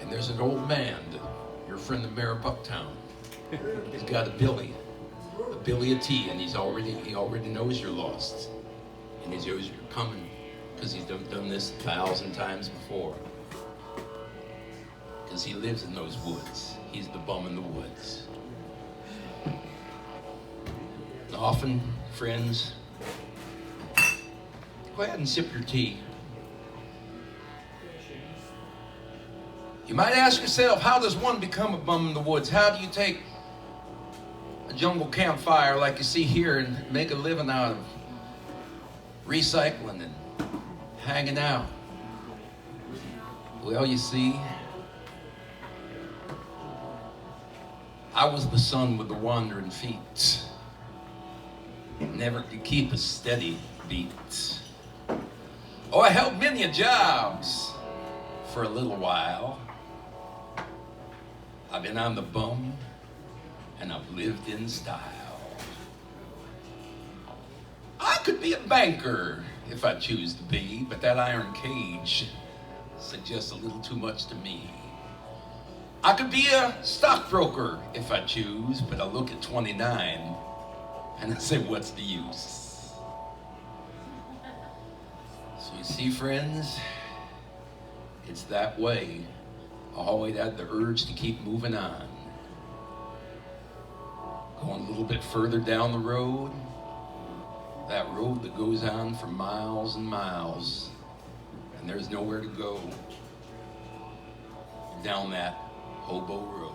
And there's an old man, your friend the mayor of Bucktown. He's got a billy of tea, and he already knows you're lost. And he knows you're coming, because he's done this 1,000 times before. Because he lives in those woods. He's the bum in the woods. And often, friends, go ahead and sip your tea. You might ask yourself, how does one become a bum in the woods? How do you take a jungle campfire like you see here and make a living out of recycling and hanging out? Well, you see, I was the son with the wandering feet, never could keep a steady beat. Oh, I held many a jobs for a little while. I've been on the bum, and I've lived in style. I could be a banker if I choose to be, but that iron cage suggests a little too much to me. I could be a stockbroker if I choose, but I look at 29 and I say, what's the use? So you see, friends, it's that way. I always had the urge to keep moving on. Going a little bit further down the road, that road that goes on for miles and miles, and there's nowhere to go. Down that Hobo Road.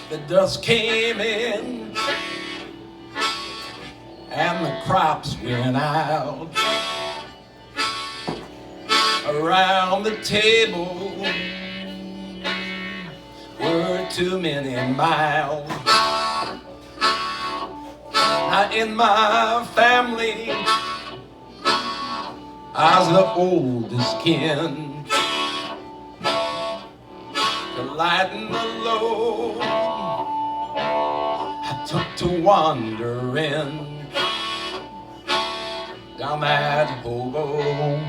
The dust came in and the crops went out. Around the table were too many miles. Not in my family, I was the oldest kin. To lighten the load, I took to wandering down that Hobo.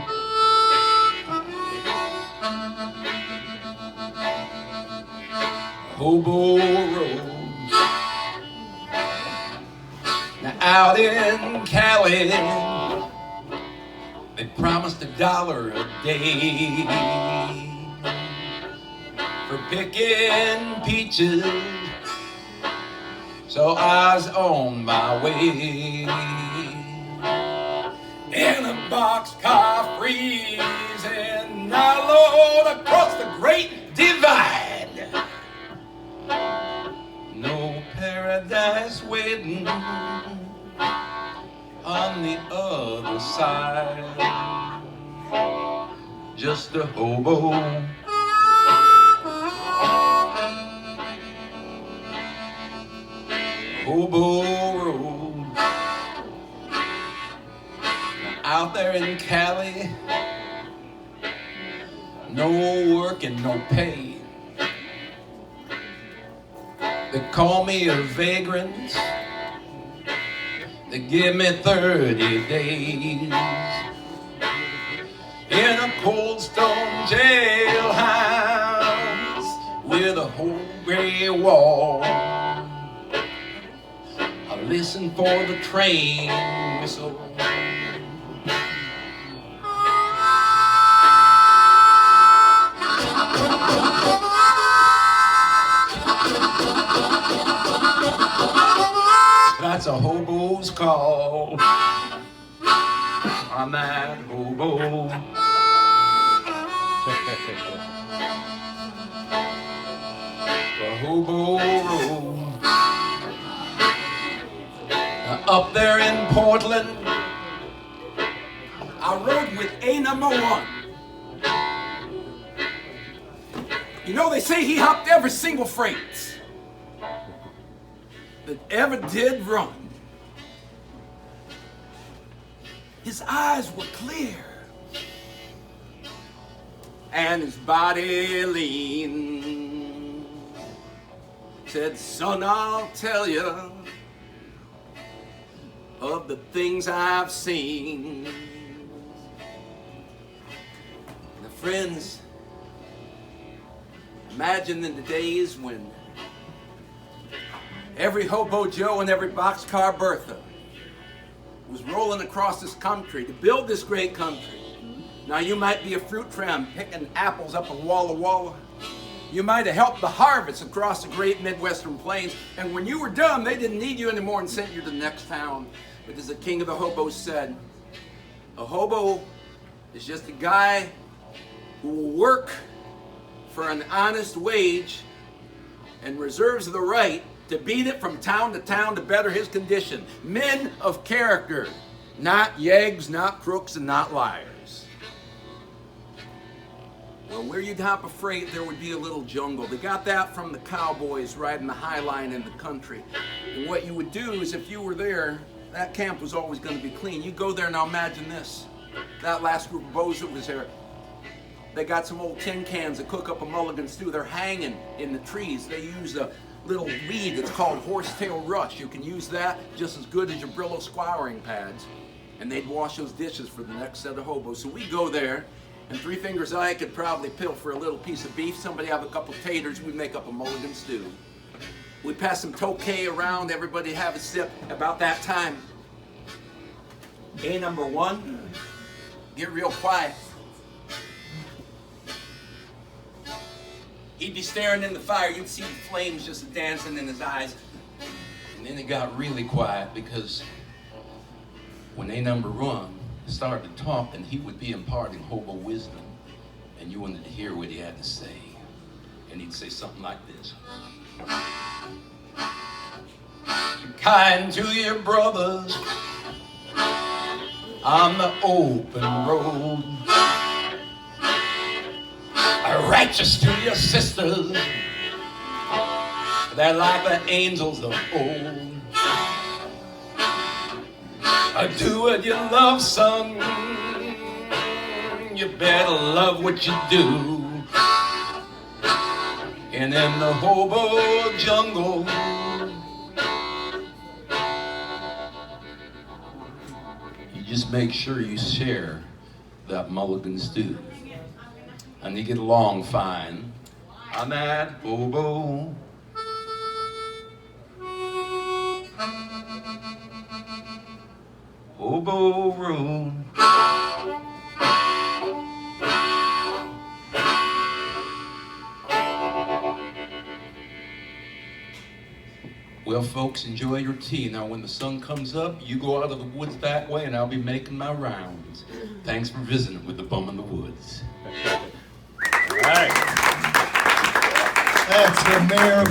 Hobo Road. Now out in Cali, they promised $1 a day for picking peaches, so I was on my way. In a boxcar freezing, I load across the Great Divide. No paradise waiting on the other side, just a hobo. Hobo Road. Out there in Cali, no work and no pay. They call me a vagrant. They give me 30 days in a cold stone jailhouse with a whole gray wall. I listen for the train whistle. That's a hobo's call. I'm that hobo. The Hobo Road. Up there in Portland, I rode with A number 1. You know, they say he hopped every single freight that ever did run. His eyes were clear and his body lean. Said, son, I'll tell you of the things I've seen. Now, friends, imagine in the days when every Hobo Joe and every boxcar Bertha was rolling across this country to build this great country. Now, you might be a fruit tram picking apples up in Walla Walla. You might have helped the harvest across the great Midwestern plains, and when you were done, they didn't need you anymore and sent you to the next town. But as the king of the hobos said, a hobo is just a guy who will work for an honest wage and reserves the right to beat it from town to town to better his condition. Men of character, not yeggs, not crooks, and not liars. Well, where you'd hop a freight, there would be a little jungle. They got that from the cowboys riding the high line in the country. And what you would do is, if you were there, that camp was always going to be clean. You go there, now imagine this. That last group of bows that was there, they got some old tin cans that cook up a mulligan stew. They're hanging in the trees. They use a little weed that's called horsetail rush. You can use that just as good as your Brillo scouring pads. And they'd wash those dishes for the next set of hobos. So we go there, and Three Fingers I could probably pilfer a little piece of beef. Somebody have a couple taters. We'd make up a mulligan stew. We'd pass some Tokay around. Everybody have a sip. About that time, A number 1, get real quiet. He'd be staring in the fire. You'd see the flames just dancing in his eyes. and then it got really quiet because when A number 1 started talking, he would be imparting hobo wisdom, and you wanted to hear what he had to say. And he'd say something like this. Kind to your brothers on the open road, righteous to your sisters, they're like the angels of old. Do what you love, son, you better love what you do. And in the hobo jungle, you just make sure you share that mulligan stew, and you get along fine on that hobo. Hobo Road. Well, folks, enjoy your tea. Now, when the sun comes up, you go out of the woods that way, and I'll be making my rounds. Thanks for visiting with the Bum in the Woods. All right. That's the mayor of